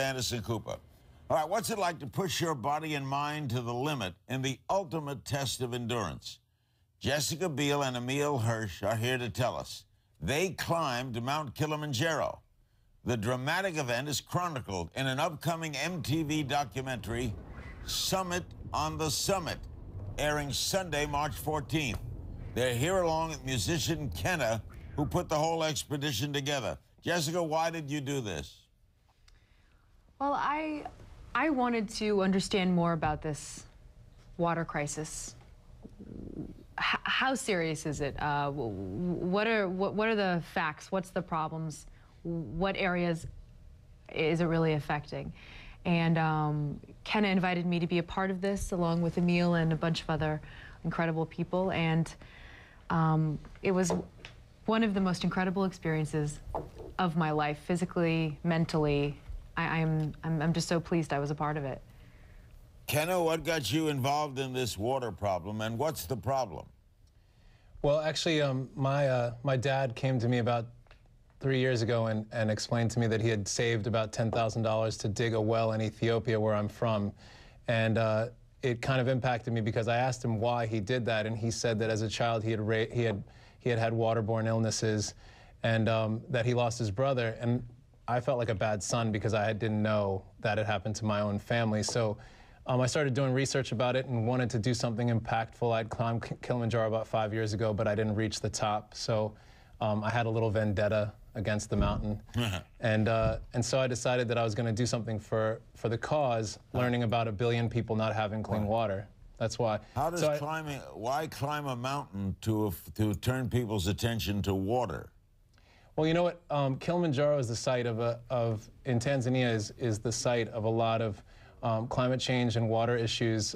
Anderson Cooper. All right, what's it like to push your body and mind to the limit in the ultimate test of endurance? Jessica Biel and Emil Hirsch are here to tell us. They climbed Mount Kilimanjaro. The dramatic event is chronicled in an upcoming MTV documentary, Summit on the Summit, airing Sunday, March 14th. They're here along with musician Kenna, who put the whole expedition together. Jessica, why did you do this? Well, I wanted to understand more about this water crisis. How serious is it? What are the facts? What's the problems? What areas is it really affecting? And Kenna invited me to be a part of this, along with Emil and a bunch of other incredible people. And it was one of the most incredible experiences of my life, physically, mentally. I'm just so pleased I was a part of it. Kenna, what got you involved in this water problem, and what's the problem? Well, actually, my dad came to me about 3 years ago and explained to me that he had saved about $10,000 to dig a well in Ethiopia, where I'm from. And it kind of impacted me because I asked him why he did that, and he said that as a child he had had waterborne illnesses, and that he lost his brother. And I felt like a bad son because I didn't know that it happened to my own family. So I started doing research about it and wanted to do something impactful. I'd climbed Kilimanjaro about 5 years ago, but I didn't reach the top. So I had a little vendetta against the mountain. And so I decided that I was going to do something for the cause, learning about 1 billion people not having clean water. That's why. How does why climb a mountain to turn people's attention to water? Well, you know what? Kilimanjaro is the site in Tanzania is the site of a lot of climate change and water issues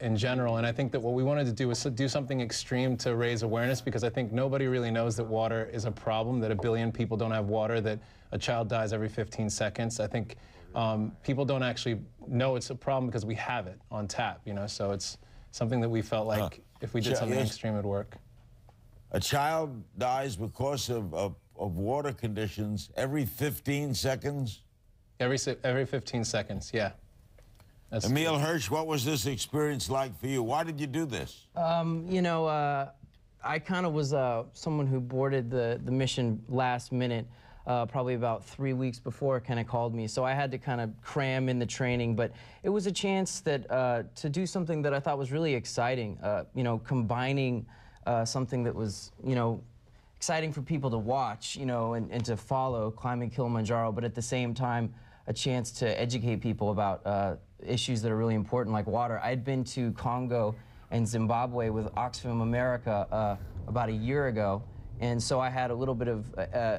in general. And I think that what we wanted to do was do something extreme to raise awareness, because I think nobody really knows that water is a problem, that 1 billion people don't have water, that a child dies every 15 seconds. I think people don't actually know it's a problem because we have it on tap, you know? So it's something that we felt like if we did something extreme, it would work. A child dies because of water conditions every 15 seconds? Every 15 seconds, yeah. Emil Hirsch, what was this experience like for you? Why did you do this? You know, I kind of was someone who boarded the mission last minute, probably about 3 weeks before Kenna called me. So I had to kind of cram in the training, but it was a chance that to do something that I thought was really exciting, you know, combining something that was, you know, exciting for people to watch, you know, and to follow, climbing Kilimanjaro, but at the same time, a chance to educate people about issues that are really important, like water. I'd been to Congo and Zimbabwe with Oxfam America about a year ago, and so I had a little bit of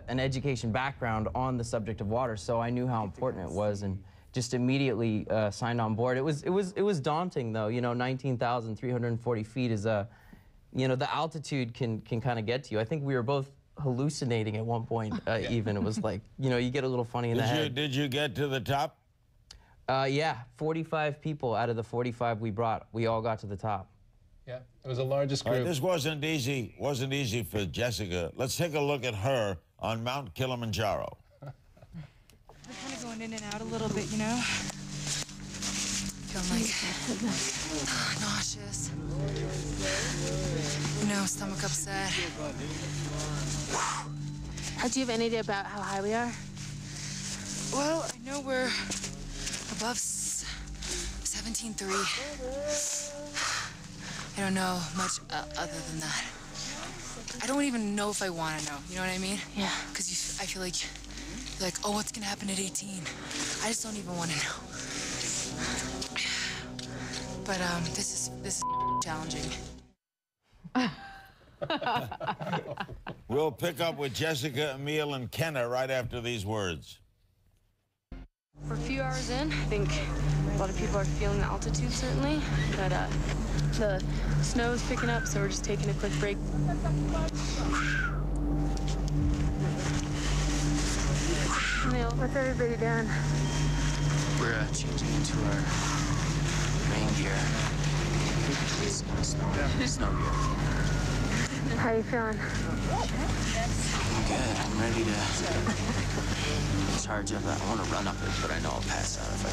an education background on the subject of water, so I knew how important it was, and just immediately signed on board. It was daunting, though. You know, 19,340 feet is you know, the altitude can kind of get to you. I think we were both hallucinating at one point, even. It was like, you know, you get a little funny in the head. Did you get to the top? Yeah, 45 people out of the 45 we brought, we all got to the top. Yeah, it was the largest group. Right, this wasn't easy for Jessica. Let's take a look at her on Mount Kilimanjaro. We're kind of going in and out a little bit, you know? Feeling like nauseous. You know, stomach upset. Do you have any idea about how high we are? Well, I know we're above 17.3. I don't know much other than that. I don't even know if I want to know, you know what I mean? Yeah. Because I feel like, oh, what's going to happen at 18? I just don't even want to know. But this is challenging. We'll pick up with Jessica, Emil, and Kenna right after these words. We're a few hours in. I think a lot of people are feeling the altitude, certainly. But the snow is picking up, so we're just taking a quick break. Emil, what's everybody doing? We're changing into our rain gear. Snow gear. How are you feeling? I'm good. I'm ready to charge up. I want to run up it, but I know I'll pass out if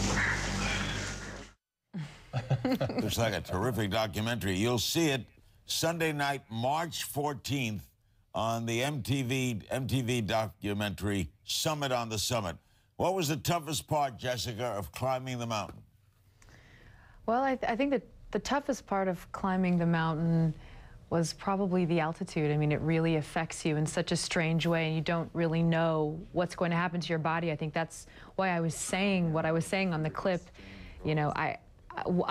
I do. Looks like a terrific documentary. You'll see it Sunday night, March 14th on the MTV documentary Summit on the Summit. What was the toughest part, Jessica, of climbing the mountain? Well, I think that the toughest part of climbing the mountain was probably the altitude. I mean, it really affects you in such a strange way, and you don't really know what's going to happen to your body. I think that's why I was saying what I was saying on the clip. You know, I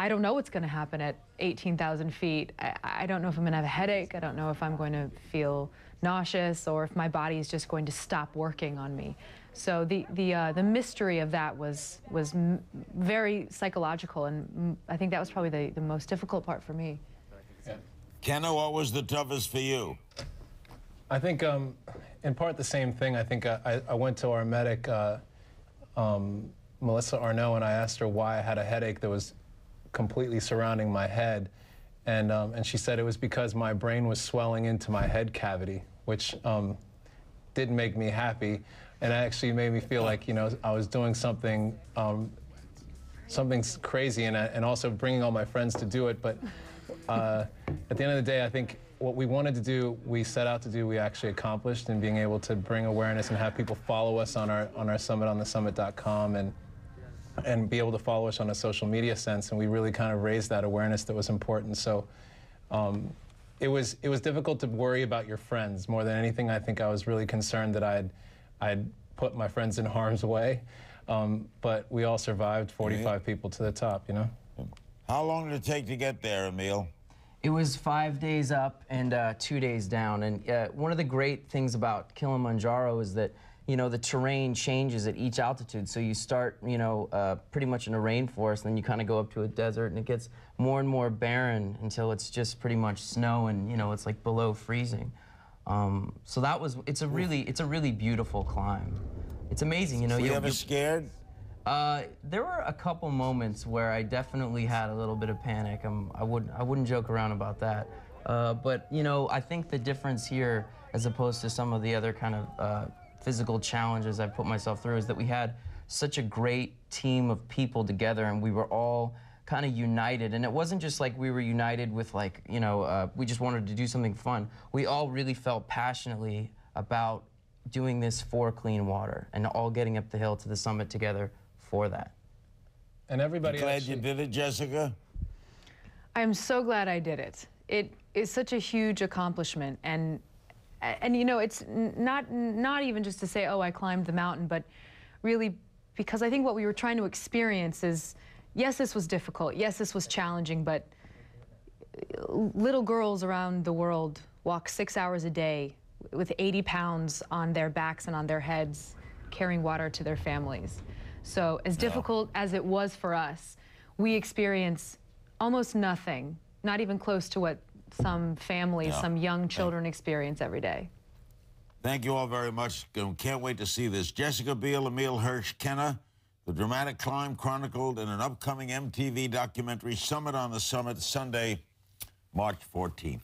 don't know what's going to happen at 18,000 feet. I don't know if I'm going to have a headache. I don't know if I'm going to feel nauseous or if my body is just going to stop working on me. So the mystery of that was very psychological, and I think that was probably the most difficult part for me. Yeah. Kenna, what was the toughest for you? I think in part the same thing. I think I went to our medic, Melissa Arnaud, and I asked her why I had a headache that was completely surrounding my head, and she said it was because my brain was swelling into my head cavity, which didn't make me happy, and it actually made me feel like, you know, I was doing something crazy, and also bringing all my friends to do it. But at the end of the day, I think what we wanted to do, we set out to do, we actually accomplished in being able to bring awareness and have people follow us on our summit on thesummit.com and be able to follow us on a social media sense, and we really kind of raised that awareness that was important. So it was difficult to worry about your friends more than anything. I think I was really concerned that I'd put my friends in harm's way, but we all survived, 45 people to the top, you know. How long did it take to get there, Emil? It was 5 days up and 2 days down. And one of the great things about Kilimanjaro is that, you know, the terrain changes at each altitude. So you start, you know, pretty much in a rainforest, and then you kind of go up to a desert, and it gets more and more barren until it's just pretty much snow, and, you know, it's like below freezing. So that was, it's a really beautiful climb. It's amazing, you know. Were you ever scared? There were a couple moments where I definitely had a little bit of panic. I wouldn't joke around about that. But, you know, I think the difference here, as opposed to some of the other kind of physical challenges I put myself through, is that we had such a great team of people together, and we were all kind of united. And it wasn't just like we were united with, like, you know, we just wanted to do something fun. We all really felt passionately about doing this for clean water, and all getting up the hill to the summit together for that. And everybody Glad you did it, Jessica? I'm so glad I did it. It is such a huge accomplishment, and you know, it's not even just to say, oh, I climbed the mountain, but really because I think what we were trying to experience is, yes, this was difficult, yes, this was challenging, but little girls around the world walk 6 hours a day with 80 pounds on their backs and on their heads, carrying water to their families. So as difficult as it was for us, we experience almost nothing, not even close to what some families, some young children experience every day. Thank you all very much. Can't wait to see this. Jessica Biel, Emil Hirsch, Kenna, the dramatic climb chronicled in an upcoming MTV documentary, Summit on the Summit, Sunday, March 14th.